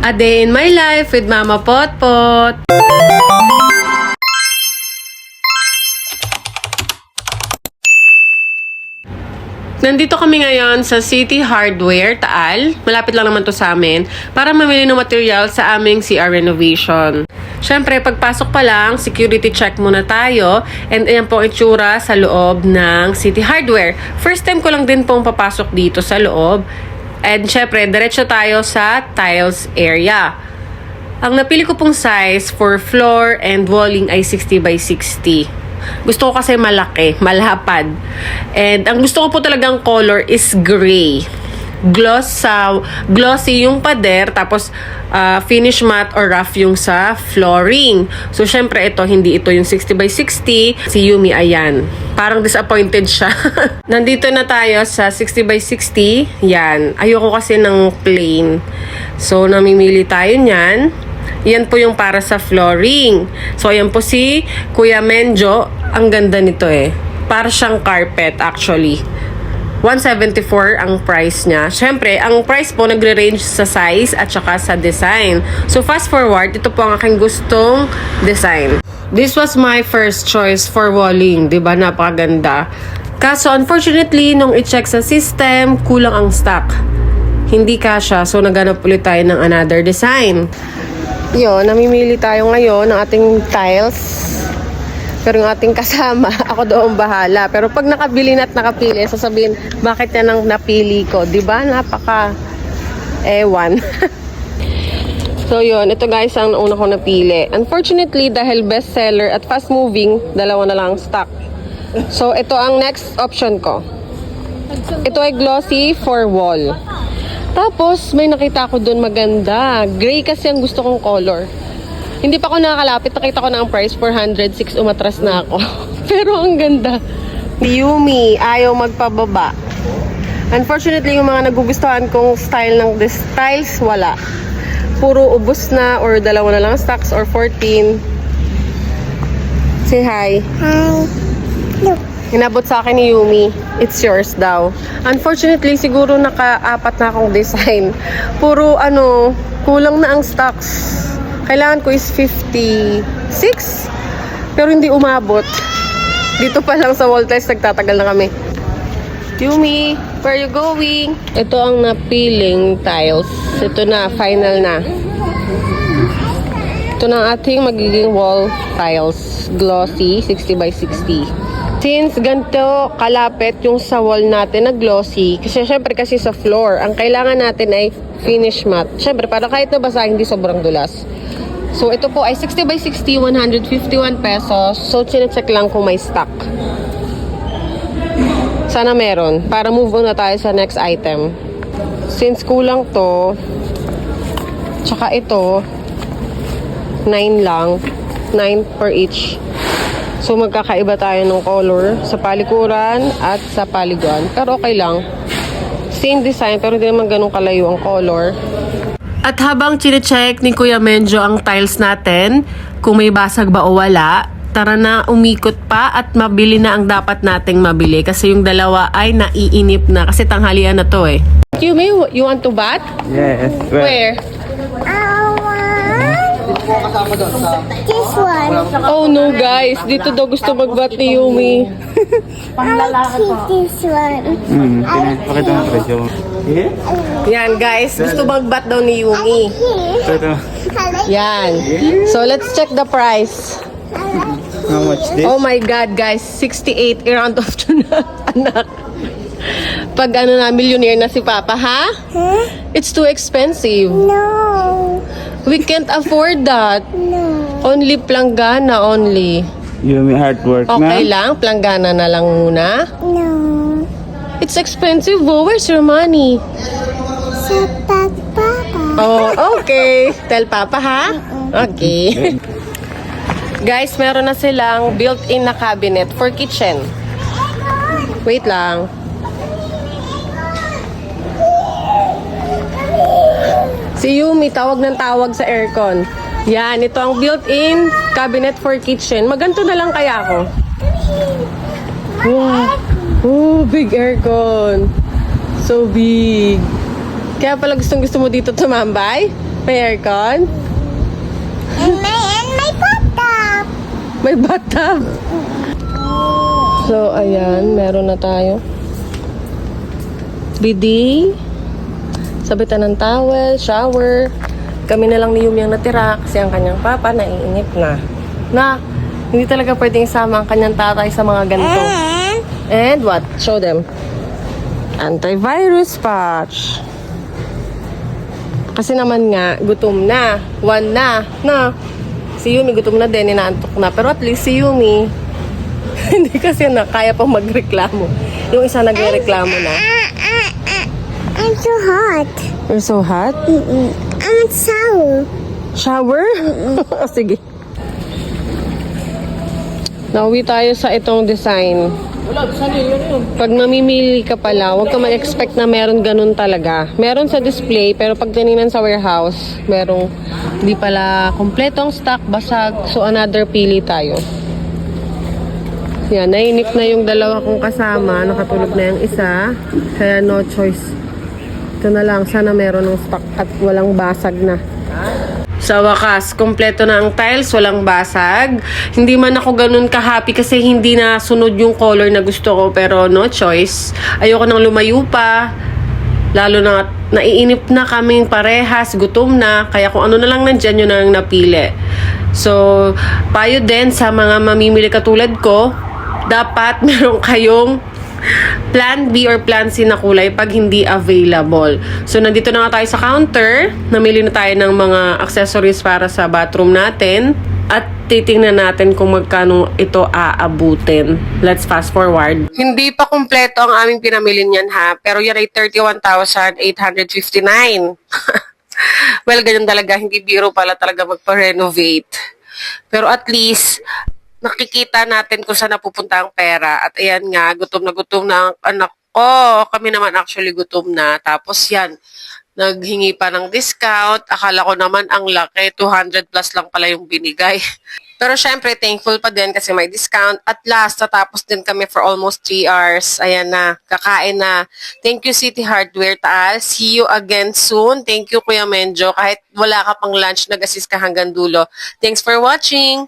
A Day in My Life with Mama Potpot. Nandito kami ngayon sa City Hardware, Taal. Malapit lang naman to sa amin para mamili ng material sa aming CR renovation. Siyempre, pagpasok pa lang, security check muna tayo. And ayan po ang itsura sa loob ng City Hardware. First time ko lang din pong papasok dito sa loob. And syempre, diretso tayo sa tiles area. Ang napili ko pong size for floor and walling ay 60 by 60. Gusto ko kasi malaki, malapad. And ang gusto ko po talagang color is gray. Glossy yung pader, tapos finish matte or rough yung sa flooring. So, syempre hindi ito yung 60 by 60. Si Yumi, ayan. Parang disappointed siya. Nandito na tayo sa 60 by 60. Yan. Ayoko kasi ng plain. So, namimili tayo niyan. Yan po yung para sa flooring. So, ayan po si Kuya Menjo. Ang ganda nito eh. Para siyang carpet actually. 174 ang price niya. Siyempre, ang price po nagre-range sa size at saka sa design. So, fast forward, ito po ang aking gustong design. This was my first choice for walling. Diba? Napakaganda. Kaso, unfortunately, nung i-check sa system, kulang ang stock. Hindi kasha. So, naghanap ulit tayo ng another design. Yun, namimili tayo ngayon ng ating tiles. Pero yung ating kasama, ako doon bahala. Pero pag nakabili na at nakapili, sasabihin, bakit yan ang napili ko? Diba? Napaka ewan. So yun, ito guys ang una ko napili. Unfortunately, dahil bestseller at fast moving, dalawa na lang ang stock. So ito ang next option ko. Ito ay glossy for wall. Tapos, may nakita ko doon maganda. Gray kasi ang gusto kong color. Hindi pa ako nakakalapit. Nakita ko na ang price, 406. Umatras na ako. Pero ang ganda. Yumi, ayaw magpababa. Unfortunately, yung mga nagugustuhan kong style ng tiles, wala. Puro ubos na or dalawa na lang stocks or 14. Say hi. Hi. Look. Inabot sa akin ni Yumi. It's yours daw. Unfortunately, siguro naka-apat na akong design. Puro kulang na ang stocks. Kailangan ko is 56. Pero hindi umabot. Dito pa lang sa wall tiles, nagtatagal na kami. Yumi, where are you going? Ito ang napiling tiles. Ito na, final na. Ito na ating magiging wall tiles. Glossy, 60 by 60. Since ganito kalapit yung sa wall natin na glossy, kasi syempre kasi sa floor, ang kailangan natin ay finish matte. Syempre, para kahit nabasa, hindi sobrang dulas. So, ito po ay 60 by 60, 151 pesos. So, chinecheck lang kung may stock. Sana meron. Para move on na tayo sa next item. Since kulang to, tsaka ito, 9 lang. 9 per each. So, magkakaiba tayo ng color sa palikuran at sa paliguan. Pero okay lang. Same design, pero hindi naman ganun kalayo ang color. At habang chinecheck ni Kuya Menjo ang tiles natin, kung may basag ba o wala, tara na umikot pa at mabili na ang dapat nating mabili. Kasi yung dalawa ay naiinip na. Kasi tanghalian na to eh. You want to bat? Yes. Where? This one. Oh no guys, dito daw gusto mag-bat ni Yumi. I see this one. Pakita mo presyo. Yeah? Yan guys, gusto mag-bat daw ni Yumi. Ito. Yan. So let's check the price. How much this? Oh my God guys, 68 i-round off to na, anak. Pag millionaire na si Papa, ha? Huh? It's too expensive. No. We can't afford that. No. Only planggana only. Yumi hard work Okay na. lang, planggana na lang muna. No. It's expensive, oh. Where's your money? Sa papa. Oh, okay. Tell Papa, ha? Okay. Guys, meron na silang built-in na cabinet for kitchen. Wait lang. Si Yumi, tawag ng tawag sa aircon. Yan, ito ang built-in cabinet for kitchen. Maganto na lang kaya ako. Wow. Oh, big aircon. So big. Kaya pala gustong-gusto mo dito tumambay? May aircon? And my bathtub. May bathtub. So, ayan. Meron na tayo. Bidet. Sabitan ng towel, shower. Kami na lang ni Yumi ang natira kasi ang kanyang papa naiinip na. Na, hindi talaga pwedeng isama ang kanyang tatay sa mga ganito. And what? Show them. Antivirus patch. Kasi naman nga, gutom na. One na. Na. Si Yumi gutom na din, inaantok na. Pero at least si Yumi, hindi kasi na kaya pang magreklamo. Yung isa nagreklamo na. I'm so hot. You're so hot? I'm sour. Shower? Sige. Nauwi tayo sa itong design. Pag mamimili ka pala, huwag ka mag-expect na meron ganun talaga. Meron sa display, pero pag tinignan sa warehouse, merong di pala kompletong stock, basag. So, another pili tayo. Yan, nainip na yung dalawa kong kasama. Nakatulog na yung isa. Kaya no choice. Ito na lang, sana meron ng stock at walang basag na. Sa wakas, kompleto na ang tiles, walang basag. Hindi man ako ganun ka-happy kasi hindi na sunod yung color na gusto ko, pero no choice. Ayoko nang lumayo pa. Lalo na naiinip na kaming parehas, gutom na. Kaya kung ano na lang nandyan, yun na lang napili. So, payo din sa mga mamimili katulad ko, dapat meron kayong Plan B or Plan C na kulay pag hindi available. So, nandito na nga tayo sa counter. Namili na tayo ng mga accessories para sa bathroom natin. At titingnan natin kung magkano ito aabutin. Let's fast forward. Hindi pa kumpleto ang aming pinamili niyan ha. Pero yan ay 31,859. Well, ganyan talaga. Hindi biro pala talaga magpa-renovate. Pero at least, nakikita natin kung saan napupunta ang pera. At ayan nga, gutom na ang anak ko. Kami naman actually gutom na. Tapos yan, naghingi pa ng discount. Akala ko naman ang laki, 200 plus lang pala yung binigay. Pero syempre, thankful pa din kasi may discount. At last, natapos din kami for almost 3 hours. Ayan na, kakain na. Thank you, City Hardware Taal. See you again soon. Thank you, Kuya Menjo. Kahit wala ka pang lunch, nag-assist ka hanggang dulo. Thanks for watching!